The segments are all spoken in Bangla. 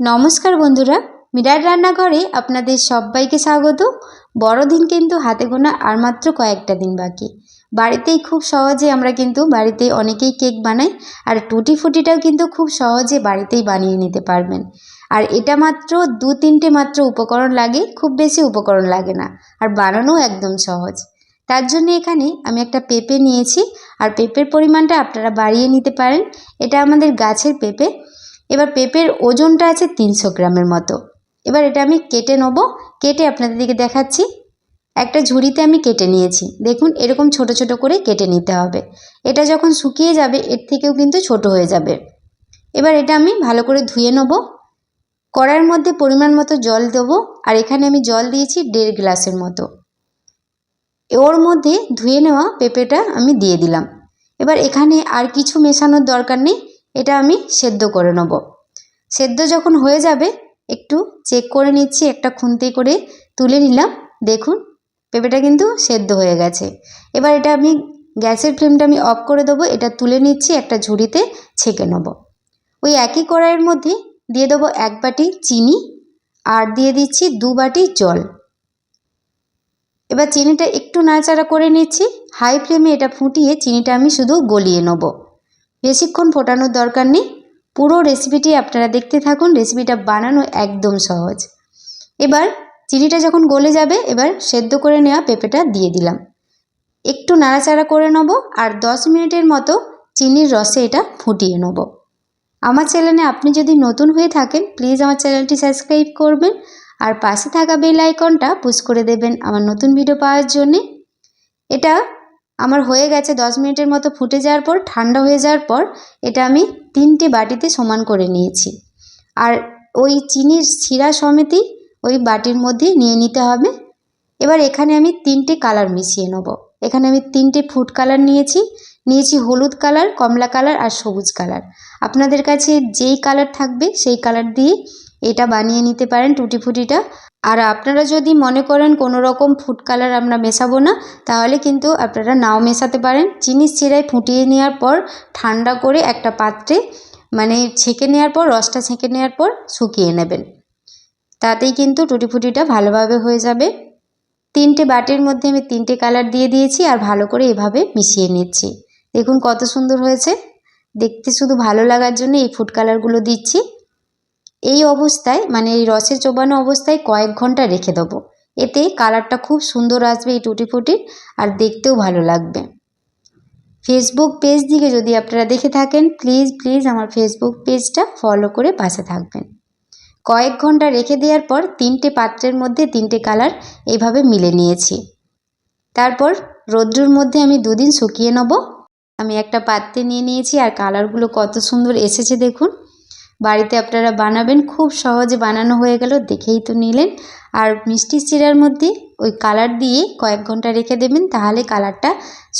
নমস্কার বন্ধুরা, মিরার রান্নাঘরে আপনাদের সবাইকে স্বাগত। বড়দিন কিন্তু হাতে গোনা আর মাত্র কয়েকটা দিন বাকি। বাড়িতেই খুব সহজে আমরা কিন্তু বাড়িতেই অনেকেই কেক বানাই, আর টুটি ফুটিটাও কিন্তু খুব সহজে বাড়িতেই বানিয়ে নিতে পারবেন। আর এটা মাত্র 2-3টে মাত্র উপকরণ লাগে, খুব বেশি উপকরণ লাগে না, আর বানানো একদম সহজ। তার জন্য এখানে আমি একটা পেঁপে নিয়েছি, আর পেঁপের পরিমাণটা আপনারা বাড়িয়ে নিতে পারেন। এটা আমাদের গাছের পেঁপে। এবার পেঁপের ওজনটা আছে 300 গ্রামের মতো। এবার এটা আমি কেটে নেব, কেটে আপনাদেরকে দেখাচ্ছি। একটা ঝুড়িতে আমি কেটে নিয়েছি, দেখুন এরকম ছোট ছোট করে কেটে নিতে হবে। এটা যখন শুকিয়ে যাবে এর থেকেও কিন্তু ছোট হয়ে যাবে। এবার এটা আমি ভালো করে ধুয়ে নেব। কড়াইয়ের মধ্যে পরিমাণ মতো জল দেবো, আর এখানে আমি জল দিয়েছি 1.5 গ্লাসের মতো। ওর মধ্যে ধুয়ে নেওয়া পেঁপেটা আমি দিয়ে দিলাম। এবার এখানে আর কিছু মেশানোর দরকার নেই, এটা আমি সেদ্ধ করে নেব। সেদ্ধ যখন হয়ে যাবে একটু চেক করে নিচ্ছি, একটা খুন্তি করে তুলে নিলাম। দেখুন পেঁপেটা কিন্তু সেদ্ধ হয়ে গেছে। এবার এটা আমি গ্যাসের ফ্লেমটা আমি অফ করে দেবো। এটা তুলে নিচ্ছি, একটা ঝুড়িতে ছেঁকে নেব। ওই একই কড়াইয়ের মধ্যে দিয়ে দেবো 1 বাটি চিনি, আর দিয়ে দিচ্ছি 2 বাটি জল। এবার চিনিটা একটু নাড়াচাড়া করে নিচ্ছি। হাই ফ্লেমে এটা ফুটিয়ে চিনিটা আমি শুধু গলিয়ে নেব, বেশিক্ষণ ফোটানোর দরকার নেই। পুরো রেসিপিটি আপনারা দেখতে থাকুন, রেসিপিটা বানানো একদম সহজ। এবার চিনিটা যখন গলে যাবে, এবার সেদ্ধ করে নেওয়া পেঁপেটা দিয়ে দিলাম, একটু নাড়াচাড়া করে নেব, আর 10 মিনিটের মতো চিনির রসে এটা ফুটিয়ে নেব। আমার চ্যানেলে আপনি যদি নতুন হয়ে থাকেন প্লিজ আমার চ্যানেলটি সাবস্ক্রাইব করবেন, আর পাশে থাকা বেল আইকনটা পুশ করে দেবেন আমার নতুন ভিডিও পাওয়ার জন্যে। এটা আমার হয়ে গেছে 10 মিনিটের মতো ফুটে যাওয়ার পর, ঠান্ডা হয়ে যাওয়ার পর এটা আমি 3টে বাটিতে সমান করে নিয়েছি। আর ওই চিনির শিরা সমেতই ওই বাটির মধ্যে নিয়ে নিতে হবে। এবার এখানে আমি 3টে কালার মিশিয়ে নেব। এখানে আমি 3টে ফুড কালার নিয়েছি হলুদ কালার, কমলা কালার আর সবুজ কালার। আপনাদের কাছে যেই কালার থাকবে সেই কালার দিয়ে এটা বানিয়ে নিতে পারেন টুটি ফুটিটা। আর আপনারা যদি মনে করেন কোনো রকম ফুড কালার আমরা মেশাবো না, তাহলে কিন্তু আপনারা নাও মেশাতে পারেন। চিনির শিরায় ফুটিয়ে নেওয়ার পর ঠান্ডা করে একটা পাত্রে মানে ছেঁকে নেওয়ার পর, রসটা ছেঁকে নেওয়ার পর শুকিয়ে নেবেন, তাতেই কিন্তু টুটি ফুটিটা ভালোভাবে হয়ে যাবে। 3টে বাটির মধ্যে আমি 3টে কালার দিয়ে দিয়েছি, আর ভালো করে এভাবে মিশিয়ে নিচ্ছি। দেখুন কত সুন্দর হয়েছে দেখতে, শুধু ভালো লাগার জন্য এই ফুড কালারগুলো দিচ্ছি। এই অবস্থায় মানে এই রসে চোবানো অবস্থায় কয়েক ঘন্টা রেখে দেবো, এতে কালারটা খুব সুন্দর আসবে এই টুটি ফুটির, আর দেখতেও ভালো লাগবে। ফেসবুক পেজ থেকে যদি আপনারা দেখে থাকেন প্লিজ আমার ফেসবুক পেজটা ফলো করে পাশে থাকবেন। কয়েক ঘন্টা রেখে দেওয়ার পর 3টে পাত্রের মধ্যে 3টে কালার এইভাবে মিলে নিয়েছি। তারপর রোদ্রুর মধ্যে আমি 2 দিন শুকিয়ে নেব। আমি একটা পাত্রে নিয়ে নিয়েছি, আর কালারগুলো কত সুন্দর এসেছে দেখুন। বাড়িতে আপনারা বানাবেন, খুব সহজে বানানো হয়ে গেল, দেখেই তো নিলেন। আর মিষ্টি শিরার মধ্যে ওই কালার দিয়ে কয়েক ঘন্টা রেখে দেবেন, তাহলে কালারটা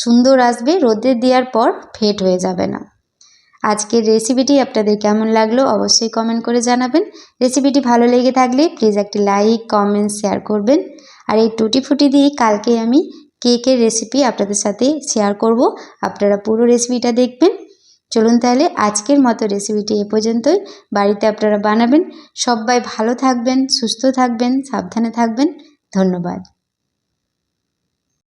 সুন্দর আসবে, রোদে দেওয়ার পর ফেড হয়ে যাবে না। আজকের রেসিপিটি আপনাদের কেমন লাগলো অবশ্যই কমেন্ট করে জানাবেন। রেসিপিটি ভালো লেগে থাকলে প্লিজ একটি লাইক, কমেন্ট, শেয়ার করবেন। আর এই টুটি ফুটি দিয়ে কালকে আমি কেকের রেসিপি আপনাদের সাথে শেয়ার করব, আপনারা পুরো রেসিপিটা দেখবেন। চলুন তাহলে আজকের মতো রেসিপিটি এ পর্যন্তই। বাড়িতে আপনারা বানাবেন। সবাই ভালো থাকবেন, সুস্থ থাকবেন, সাবধানে থাকবেন। ধন্যবাদ।